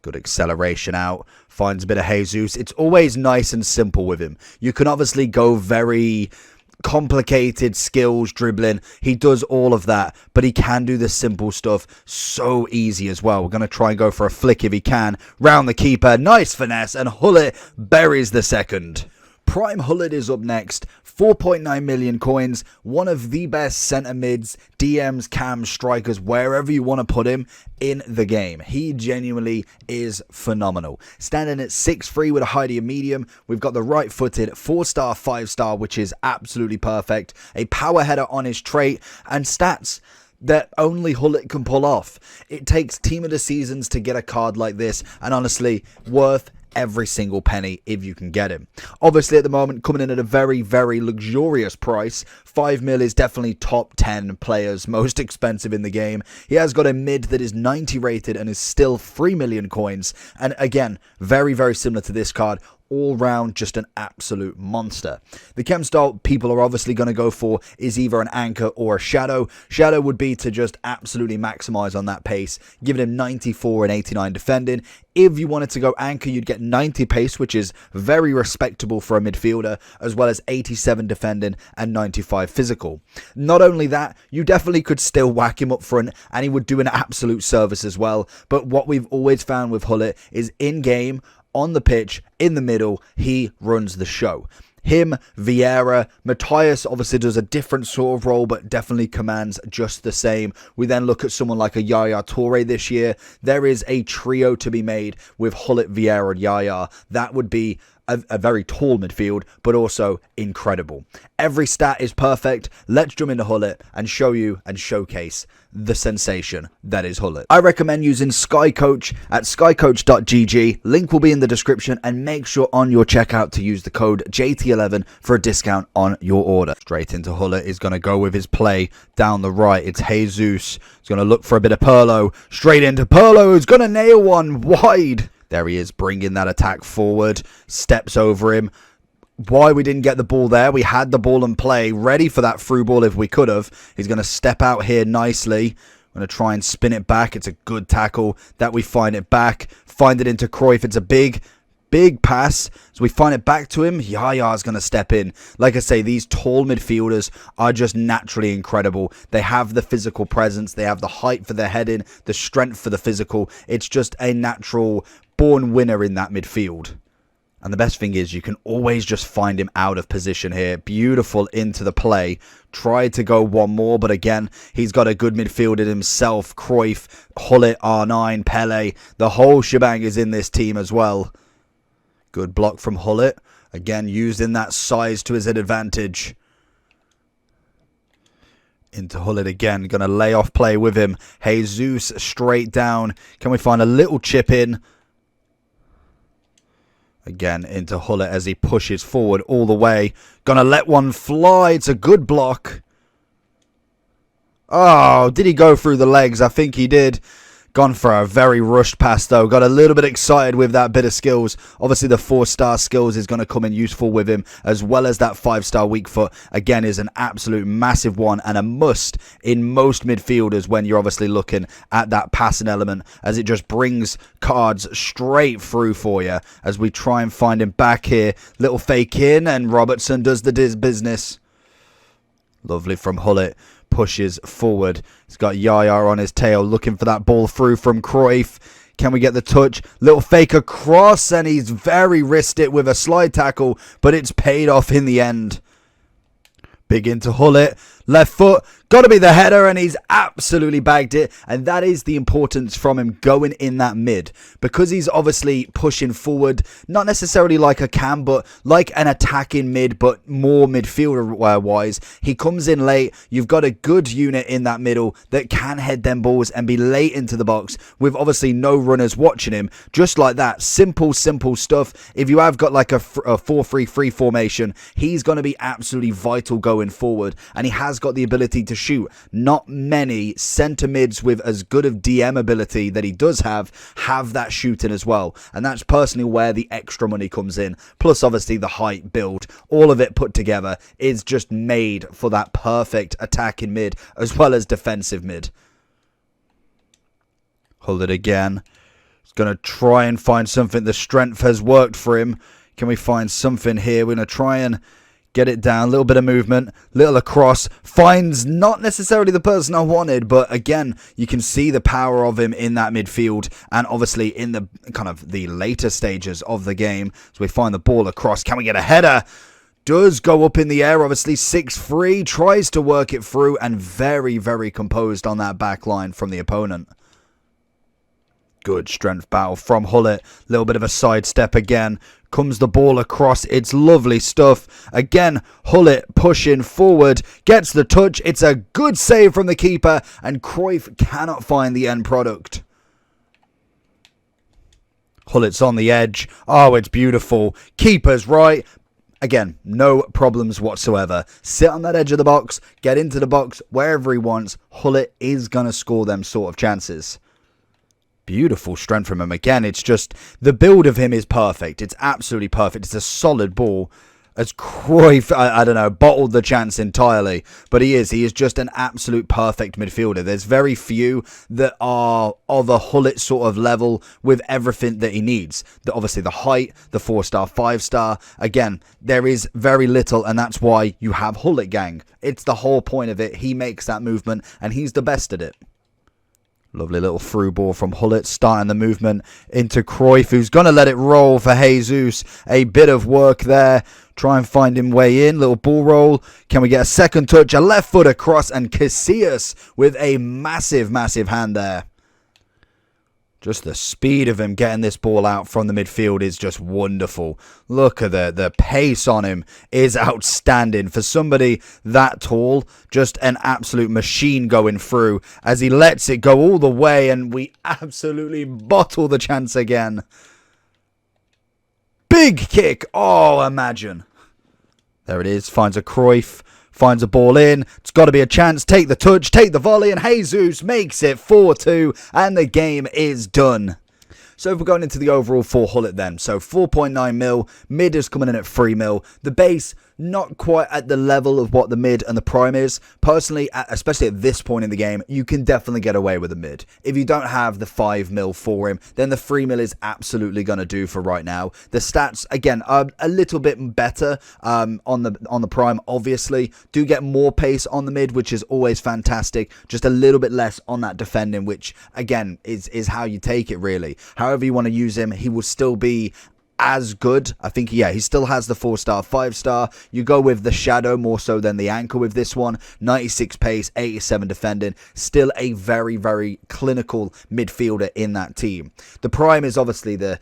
Good acceleration out. Finds a bit of Jesus. It's always nice and simple with him. You can obviously go very complicated skills dribbling. He does all of that, but he can do the simple stuff so easy as well. We're going to try and go for a flick if he can. Round the keeper. Nice finesse. And Gullit buries the second. Prime Gullit is up next. 4.9 million coins. One of the best centre mids, DMs, cams, strikers, wherever you want to put him in the game. He genuinely is phenomenal. Standing at 6'3" with a height of medium. We've got the right-footed 4-star, 5-star, which is absolutely perfect. A power header on his trait and stats that only Gullit can pull off. It takes Team of the Seasons to get a card like this, and honestly, worth every single penny if you can get him. Obviously at the moment coming in at a very, very luxurious price. 5 mil is definitely top 10 players most expensive in the game. He has got a mid that is 90 rated and is still 3 million coins, and again very, very similar to this card. All round just an absolute monster. The chem style people are obviously going to go for is either an anchor or a shadow. Shadow would be to just absolutely maximize on that pace, giving him 94 and 89 defending. If you wanted to go anchor, you'd get 90 pace, which is very respectable for a midfielder, as well as 87 defending and 95 physical. Not only that, you definitely could still whack him up front and he would do an absolute service as well. But what we've always found with Gullit is in game, on the pitch, in the middle, he runs the show. Him, Vieira, Matthias obviously does a different sort of role, but definitely commands just the same. We then look at someone like a Yaya Toure this year. There is a trio to be made with Gullit, Vieira and Yaya. That would be a very tall midfield, but also incredible. Every stat is perfect. Let's jump into Gullit and show you and showcase the sensation that is Gullit. I recommend using SkyCoach at skycoach.gg. Link will be in the description, and make sure on your checkout to use the code JT11 for a discount on your order. Straight into Gullit is going to go with his play down the right. It's Jesus. He's going to look for a bit of Pirlo. Straight into Pirlo, who's going to nail one wide. There he is, bringing that attack forward. Steps over him. Why we didn't get the ball there? We had the ball and play ready for that through ball if we could have. He's going to step out here nicely. I'm going to try and spin it back. It's a good tackle that we find it back. Find it into Cruyff. It's a big pass. So we find it back to him. Yaya's going to step in. Like I say, these tall midfielders are just naturally incredible. They have the physical presence. They have the height for their heading, the strength for the physical. It's just a natural born winner in that midfield. And the best thing is you can always just find him out of position here. Beautiful into the play. Tried to go one more, but again, he's got a good midfielder himself. Cruyff, Gullit, R9, Pele. The whole shebang is in this team as well. Good block from Gullit. Again, using that size to his advantage. Into Gullit again. Going to lay off play with him. Jesus straight down. Can we find a little chip in? Again, into Gullit as he pushes forward all the way. Gonna let one fly. It's a good block. Oh, did he go through the legs? I think he did. Gone for a very rushed pass though. Got a little bit excited with that bit of skills. Obviously the 4-star skills is going to come in useful with him, as well as that 5-star weak foot. Again, is an absolute massive one and a must in most midfielders when you're obviously looking at that passing element, as it just brings cards straight through for you. As we try and find him back here. Little fake in, and Robertson does the business. Lovely from Gullit. Pushes forward. He's got Yaya on his tail, looking for that ball through from Cruyff. Can we get the touch? Little fake across, and he's very risked it with a slide tackle, but it's paid off in the end. Big into Gullit. Left foot. Got to be the header, and he's absolutely bagged it. And that is the importance from him going in that mid. Because he's obviously pushing forward, not necessarily like a cam, but like an attacking mid, but more midfielder-wise. He comes in late. You've got a good unit in that middle that can head them balls and be late into the box with obviously no runners watching him. Just like that. Simple stuff. If you have got like a 4-3-3 formation, he's going to be absolutely vital going forward. And he has got the ability to shoot. Not many centre mids with as good of DM ability that he does have that shooting as well, and that's personally where the extra money comes in, plus obviously the height build. All of it put together is just made for that perfect attacking mid as well as defensive mid. Hold it again. Going to try and find something. The strength has worked for him. Can we find something here? We're going to try and get it down. A little bit of movement. Little across. Finds not necessarily the person I wanted. But again, you can see the power of him in that midfield. And obviously in the kind of the later stages of the game. So we find the ball across. Can we get a header? Does go up in the air, obviously 6-3, tries to work it through, and very, very composed on that back line from the opponent. Good strength battle from Gullit. Little bit of a sidestep again. Comes the ball across. It's lovely stuff. Again, Gullit pushing forward. Gets the touch. It's a good save from the keeper, and Cruyff cannot find the end product. Gullit's on the edge. Oh, it's beautiful. Keeper's right. Again, no problems whatsoever. Sit on that edge of the box, get into the box wherever he wants. Gullit is going to score them sort of chances. Beautiful strength from him. Again, it's just the build of him is perfect. It's absolutely perfect. It's a solid ball. As Cruyff, I don't know, bottled the chance entirely. But he is just an absolute perfect midfielder. There's very few that are of a Gullit sort of level with everything that he needs. Obviously, the height, the 4-star, 5-star. Again, there is very little, and that's why you have Gullit gang. It's the whole point of it. He makes that movement, and he's the best at it. Lovely little through ball from Gullit, starting the movement into Cruyff, who's going to let it roll for Jesus. A bit of work there. Try and find him way in. Little ball roll. Can we get a second touch? A left foot across, and Casillas with a massive, massive hand there. Just the speed of him getting this ball out from the midfield is just wonderful. Look at the pace on him is outstanding. For somebody that tall, just an absolute machine going through as he lets it go all the way, and we absolutely bottle the chance again. Big kick. Oh, imagine. There it is. Finds a Cruyff. Finds a ball in. It's got to be a chance. Take the touch. Take the volley. And Jesus makes it 4-2. And the game is done. So if we're going into the overall for Gullit then. So 4.9 mil. Mid is coming in at 3 mil. The base, not quite at the level of what the mid and the prime is. Personally, especially at this point in the game, you can definitely get away with a mid. If you don't have the 5 mil for him, then the 3 mil is absolutely going to do for right now. The stats, again, are a little bit better on the prime, obviously. Do get more pace on the mid, which is always fantastic. Just a little bit less on that defending, which, again, is how you take it, really. However you want to use him, he will still be as good. I think, yeah, he still has the 4-star, 5-star. You go with the Shadow more so than the Anchor with this one. 96 pace, 87 defending. Still a very, very clinical midfielder in that team. The Prime is obviously the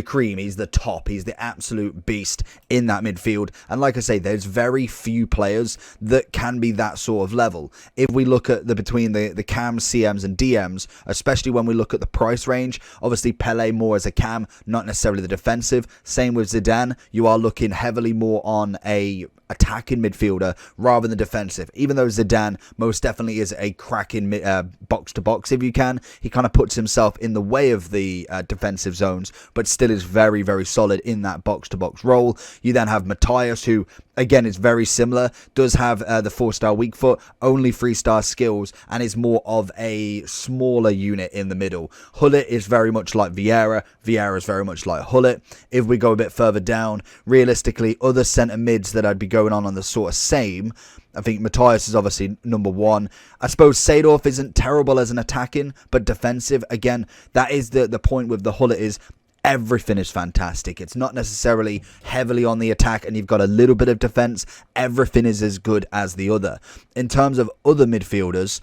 cream. He's the top. He's the absolute beast in that midfield. And like I say, there's very few players that can be that sort of level. If we look at between the cams, CMs and DMs, especially when we look at the price range, obviously Pele more as a cam, not necessarily the defense. Same with Zidane. You are looking heavily more on a attacking midfielder rather than defensive. Even though Zidane most definitely is a cracking box to box, if you can, he kind of puts himself in the way of the defensive zones, but still is very, very solid in that box to box role. You then have Matthias, who again is very similar, does have the 4-star weak foot, only 3-star skills, and is more of a smaller unit in the middle. Gullit is very much like Vieira. Vieira is very much like Gullit. If we go a bit further down, realistically, other centre mids that I'd be going on the sort of same, I think Matthias is obviously number one. I suppose Seedorf isn't terrible as an attacking, but defensive, again, that is the point with the Gullit is everything is fantastic. It's not necessarily heavily on the attack and you've got a little bit of defense. Everything is as good as the other. In terms of other midfielders,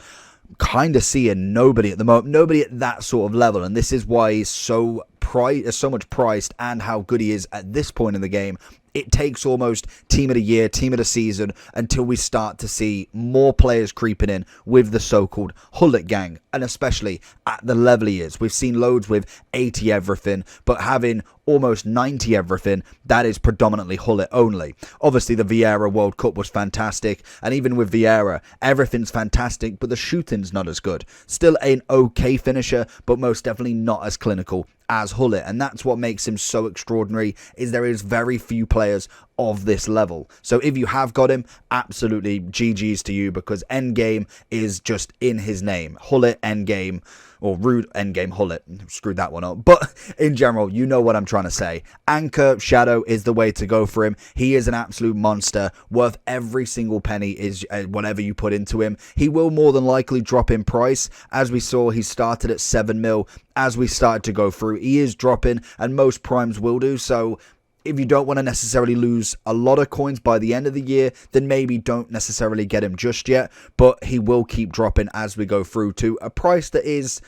kind of seeing nobody at the moment, nobody at that sort of level, and this is why he's so much priced and how good he is at this point in the game. It takes almost team of the year, team of the season until we start to see more players creeping in with the so-called Gullit gang, and especially at the level he is. We've seen loads with 80 everything, but having almost 90 everything, that is predominantly Gullit only. Obviously, the Vieira World Cup was fantastic, and even with Vieira, everything's fantastic, but the shooting's not as good. Still an okay finisher, but most definitely not as clinical as Gullit, and that's what makes him so extraordinary, is there is very few players of this level. So if you have got him, absolutely GG's to you, because endgame is just in his name. Gullit endgame, or Rude endgame Gullit. Screwed that one up. But in general, you know what I'm trying to say. Anchor Shadow is the way to go for him. He is an absolute monster, worth every single penny is whatever you put into him. He will more than likely drop in price. As we saw, he started at 7 mil. As we started to go through, he is dropping, and most primes will do. So if you don't want to necessarily lose a lot of coins by the end of the year, then maybe don't necessarily get him just yet. But he will keep dropping as we go through to a price that is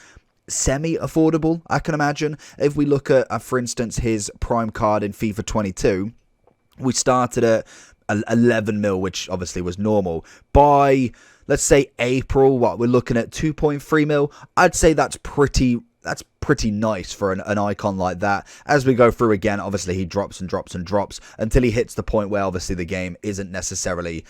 semi-affordable, I can imagine. If we look at, for instance, his prime card in FIFA 22, we started at 11 mil, which obviously was normal. By, let's say, April, we're looking at 2.3 mil. I'd say that's pretty nice for an icon like that. As we go through again, obviously he drops and drops and drops until he hits the point where obviously the game isn't necessarily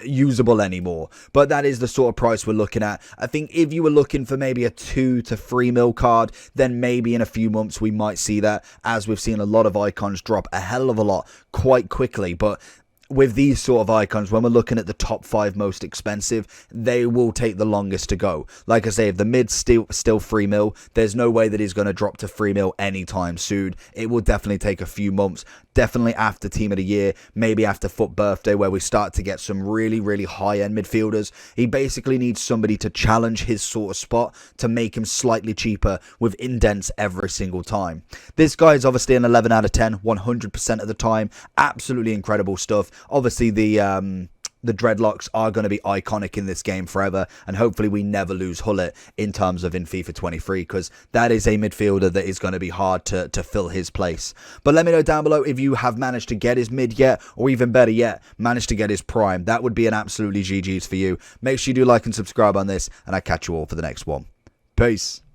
usable anymore. But that is the sort of price we're looking at. I think if you were looking for maybe a 2 to 3 mil card, then maybe in a few months we might see that, as we've seen a lot of icons drop a hell of a lot quite quickly. But with these sort of icons, when we're looking at the top 5 most expensive, they will take the longest to go. Like I say, if the mid's still 3 mil, there's no way that he's going to drop to 3 mil anytime soon. It will definitely take a few months, definitely after Team of the Year, maybe after FUT Birthday, where we start to get some really, really high-end midfielders. He basically needs somebody to challenge his sort of spot to make him slightly cheaper with indents every single time. This guy is obviously an 11 out of 10, 100% of the time. Absolutely incredible stuff. Obviously, the dreadlocks are going to be iconic in this game forever, and hopefully we never lose Gullit in terms of in FIFA 23, because that is a midfielder that is going to be hard to fill his place. But let me know down below if you have managed to get his mid yet, or even better yet, managed to get his prime. That would be an absolutely GG's for you. Make sure you do like and subscribe on this, and I'll catch you all for the next one. Peace.